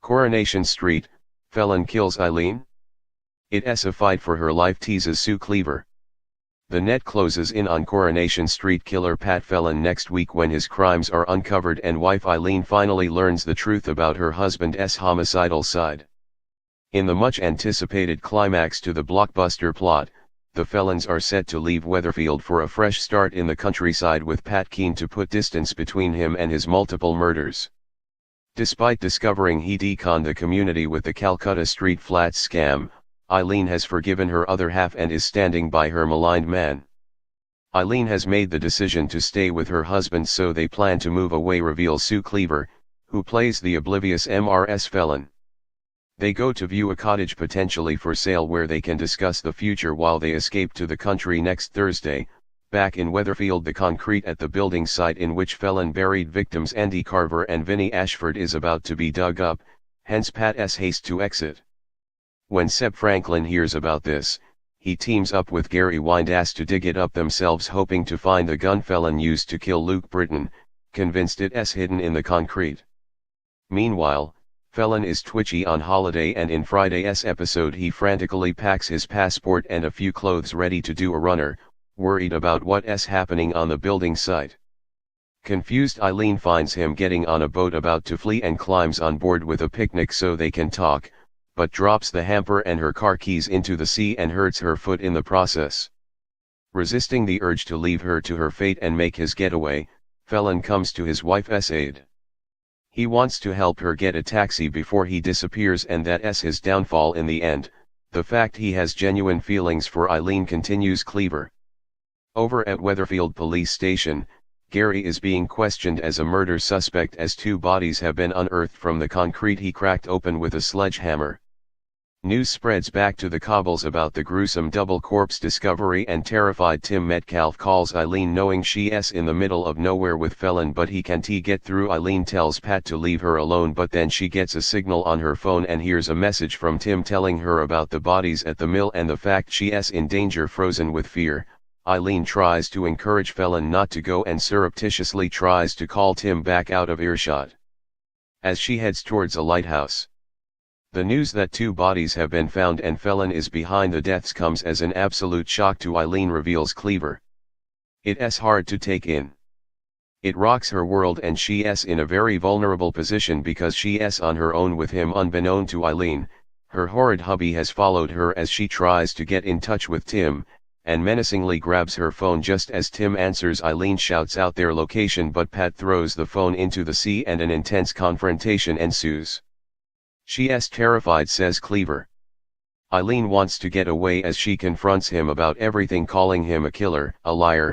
Coronation Street Phelan kills Eileen? It's a fight for her life, teases Sue Cleaver. The net closes in on Coronation Street killer Pat Phelan next week when his crimes are uncovered and wife Eileen finally learns the truth about her husband's homicidal side. In the much-anticipated climax to the blockbuster plot, the Phelans are set to leave Weatherfield for a fresh start in the countryside, with Pat keen to put distance between him and his multiple murders. Despite discovering he deconned the community with the Calcutta street flats scam, Eileen has forgiven her other half and is standing by her maligned man. Eileen has made the decision to stay with her husband, so they plan to move away, reveals Sue Cleaver, who plays the oblivious Mrs. Phelan. They go to view a cottage potentially for sale where they can discuss the future while they escape to the country next Thursday. Back in Weatherfield, the concrete at the building site in which Phelan buried victims Andy Carver and Vinnie Ashford is about to be dug up, hence Pat's haste to exit. When Seb Franklin hears about this, he teams up with Gary Windass to dig it up themselves, hoping to find the gun Phelan used to kill Luke Britton, convinced it's hidden in the concrete. Meanwhile, Phelan is twitchy on holiday, and in Friday's episode he frantically packs his passport and a few clothes ready to do a runner, worried about what's happening on the building site. Confused Eileen finds him getting on a boat about to flee and climbs on board with a picnic so they can talk, but drops the hamper and her car keys into the sea and hurts her foot in the process. Resisting the urge to leave her to her fate and make his getaway, Phelan comes to his wife's aid. He wants to help her get a taxi before he disappears, and that's his downfall in the end. The fact he has genuine feelings for Eileen, continues Cleaver. Over at Weatherfield Police Station, Gary is being questioned as a murder suspect as two bodies have been unearthed from the concrete he cracked open with a sledgehammer. News spreads back to the cobbles about the gruesome double corpse discovery, and terrified Tim Metcalf calls Eileen, knowing she's in the middle of nowhere with Phelan, but he can't get through. Eileen tells Pat to leave her alone, but then she gets a signal on her phone and hears a message from Tim telling her about the bodies at the mill and the fact she's in danger. Frozen with fear, Eileen tries to encourage Phelan not to go and surreptitiously tries to call Tim back out of earshot. As she heads towards a lighthouse, the news that two bodies have been found and Phelan is behind the deaths comes as an absolute shock to Eileen, reveals Cleaver. It's hard to take in. It rocks her world, and she's in a very vulnerable position because she's on her own with him. Unbeknown to Eileen, her horrid hubby has followed her as she tries to get in touch with Tim, and menacingly grabs her phone just as Tim answers. Eileen shouts out their location, but Pat throws the phone into the sea and an intense confrontation ensues. She's terrified, says Cleaver. Eileen wants to get away as she confronts him about everything, calling him a killer, a liar,